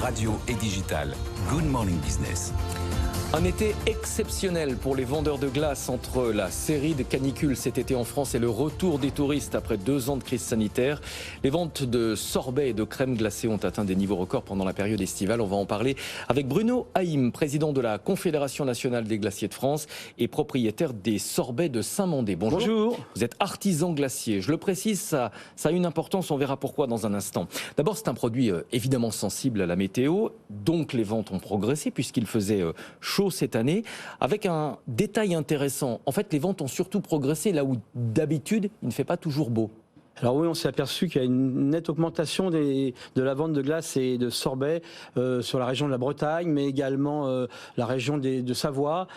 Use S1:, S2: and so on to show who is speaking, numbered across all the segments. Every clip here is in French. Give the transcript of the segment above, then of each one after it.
S1: radio et digital. Good Morning Business.
S2: Un été exceptionnel pour les vendeurs de glace entre la série de canicules cet été en France et le retour des touristes après 2 ans de crise sanitaire. Les ventes de sorbets et de crème glacée ont atteint des niveaux records pendant la période estivale. On va en parler avec Bruno Haïm, président de la Confédération nationale des glaciers de France et propriétaire des sorbets de Saint-Mandé. Bonjour.
S3: Bonjour.
S2: Vous êtes artisan glacier. Je le précise, ça a une importance, on verra pourquoi dans un instant. D'abord, c'est un produit évidemment sensible à la météo, donc les ventes ont progressé puisqu'il faisait chaud cette année, avec un détail intéressant. En fait, les ventes ont surtout progressé là où d'habitude, il ne fait pas toujours beau.
S3: Alors oui, on s'est aperçu qu'il y a une nette augmentation de la vente de glace et de sorbets sur la région de la Bretagne, mais également la région de Savoie.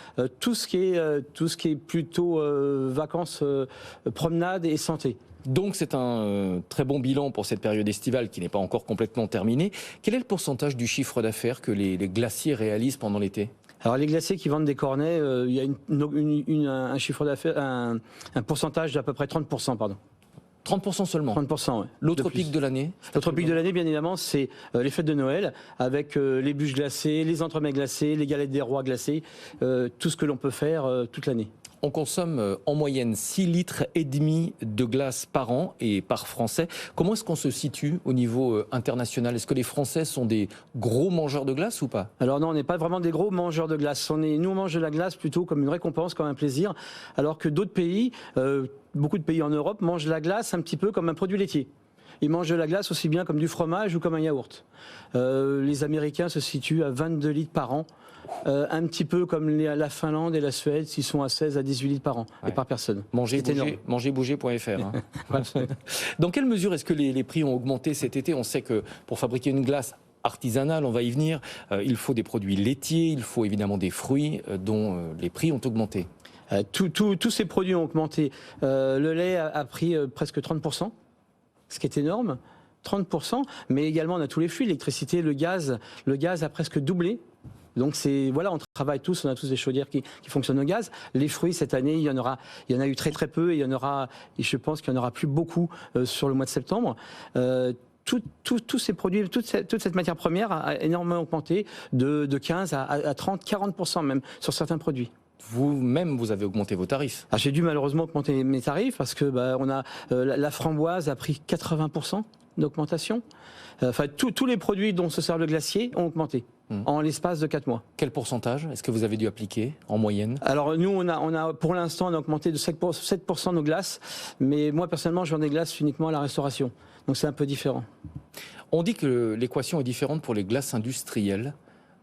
S3: Tout ce qui est plutôt vacances, promenade et santé.
S2: Donc c'est un très bon bilan pour cette période estivale qui n'est pas encore complètement terminée. Quel est le pourcentage du chiffre d'affaires que les glaciers réalisent pendant l'été ?
S3: Alors les glaciers qui vendent des cornets, il y a un chiffre d'affaires, un pourcentage d'à peu près 30%, pardon.
S2: 30% seulement.
S3: 30%, oui.
S2: L'autre pic de l'année ?
S3: L'autre pic de l'année, bien évidemment, c'est les fêtes de Noël, avec les bûches glacées, les entremets glacés, les galettes des rois glacées, tout ce que l'on peut faire toute l'année.
S2: On consomme en moyenne 6,5 litres de glace par an et par Français. Comment est-ce qu'on se situe au niveau international ? Est-ce que les Français sont des gros mangeurs de glace ou pas ?
S3: Alors non, on n'est pas vraiment des gros mangeurs de glace. Nous, on mange de la glace plutôt comme une récompense, comme un plaisir, alors que d'autres pays, beaucoup de pays en Europe, mangent la glace un petit peu comme un produit laitier. Ils mangent de la glace aussi bien comme du fromage ou comme un yaourt. Les Américains se situent à 22 litres par an. Un petit peu comme la Finlande et la Suède, qui sont à 16 à 18 litres par an et par personne.
S2: Mangerbouger.fr. Hein. Dans quelle mesure est-ce que les prix ont augmenté cet été ? On sait que pour fabriquer une glace artisanale, on va y venir, il faut des produits laitiers, il faut évidemment des fruits dont les prix ont augmenté.
S3: Tous ces produits ont augmenté. Le lait a pris presque 30%, ce qui est énorme. 30%, mais également on a tous les flux, l'électricité, le gaz a presque doublé. Donc on travaille tous, on a tous des chaudières qui fonctionnent au gaz. Les fruits cette année, il y en a eu très très peu et je pense qu'il y en aura plus beaucoup sur le mois de septembre. Tous ces produits, toute cette matière première a énormément augmenté de 15 à 30, 40% même sur certains produits.
S2: Vous-même, vous avez augmenté vos tarifs.
S3: J'ai dû malheureusement augmenter mes tarifs parce que la framboise a pris 80% d'augmentation. Tous les produits dont se sert le glacier ont augmenté en l'espace de 4 mois.
S2: Quel pourcentage est-ce que vous avez dû appliquer en moyenne ?
S3: Alors nous, pour l'instant, on a augmenté de 7% nos glaces, mais moi personnellement, je vends des glaces uniquement à la restauration. Donc c'est un peu différent.
S2: On dit que l'équation est différente pour les glaces industrielles,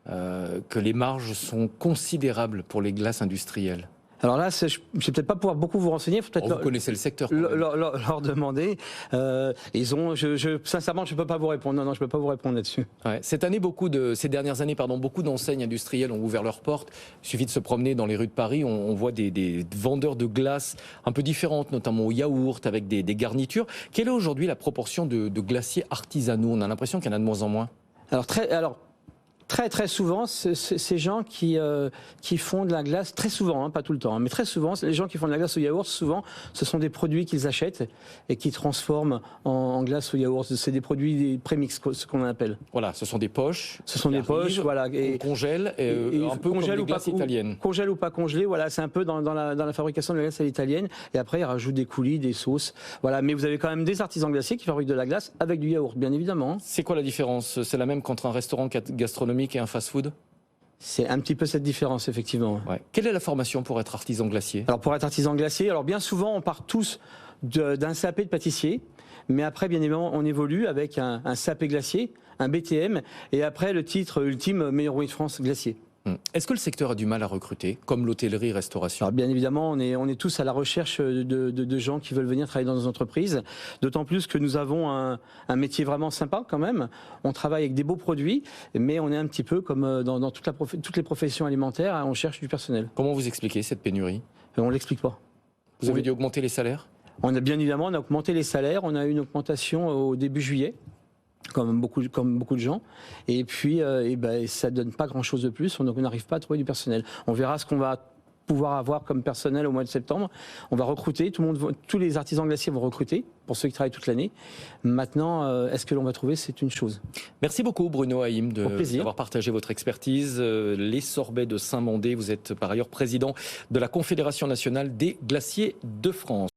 S2: que les marges sont considérables pour les glaces industrielles.
S3: Alors là, je ne vais peut-être pas pouvoir beaucoup vous renseigner.
S2: Vous connaissez le secteur.
S3: Leur demander. Sincèrement, je ne peux pas vous répondre. Non, je ne peux pas vous répondre là-dessus.
S2: Ouais. Ces dernières années, beaucoup d'enseignes industrielles ont ouvert leurs portes. Il suffit de se promener dans les rues de Paris. On voit des vendeurs de glace un peu différentes, notamment au yaourt, avec des garnitures. Quelle est aujourd'hui la proportion de glaciers artisanaux ? On a l'impression qu'il y en a de moins en moins.
S3: Très très souvent, ces gens qui font de la glace, très souvent, pas tout le temps, mais très souvent, les gens qui font de la glace au yaourt, souvent, ce sont des produits qu'ils achètent et qui transforment en glace au yaourt. C'est des produits, des prémix, ce qu'on appelle.
S2: Voilà, ce sont des poches.
S3: Ce sont des poches, voilà.
S2: On congèle, un peu comme les glaces italiennes.
S3: Congèle ou pas congelé, voilà, c'est un peu dans la fabrication de la glace à l'italienne. Et après, ils rajoutent des coulis, des sauces. Voilà, mais vous avez quand même des artisans glaciers qui fabriquent de la glace avec du yaourt, bien évidemment.
S2: C'est quoi la différence ? C'est la même qu'entre un restaurant gastronomique et un fast-food ?
S3: C'est un petit peu cette différence, effectivement.
S2: Ouais. Quelle est la formation pour être artisan glacier ?
S3: Alors pour être artisan glacier, bien souvent on part tous d'un CAP de pâtissier, mais après bien évidemment on évolue avec un CAP glacier, un BTM, et après le titre ultime meilleur wine de France glacier.
S2: Est-ce que le secteur a du mal à recruter, comme l'hôtellerie-restauration ?
S3: Alors bien évidemment, on est tous à la recherche de gens qui veulent venir travailler dans nos entreprises, d'autant plus que nous avons un métier vraiment sympa quand même. On travaille avec des beaux produits, mais on est un petit peu comme dans toutes les professions alimentaires, on cherche du personnel.
S2: Comment vous expliquez cette pénurie ?
S3: On ne l'explique pas.
S2: Vous avez dû augmenter les salaires ?
S3: Bien évidemment, on a augmenté les salaires, on a eu une augmentation au début juillet. Comme beaucoup de gens, et puis ça donne pas grand chose de plus, donc on n'arrive pas à trouver du personnel. On verra ce qu'on va pouvoir avoir comme personnel au mois de septembre. On va recruter, tous les artisans glaciers vont recruter, pour ceux qui travaillent toute l'année. Maintenant, est-ce que l'on va trouver, c'est une chose.
S2: Merci beaucoup Bruno Haïm d'avoir partagé votre expertise. Les sorbets de Saint-Mandé, vous êtes par ailleurs président de la Confédération nationale des glaciers de France.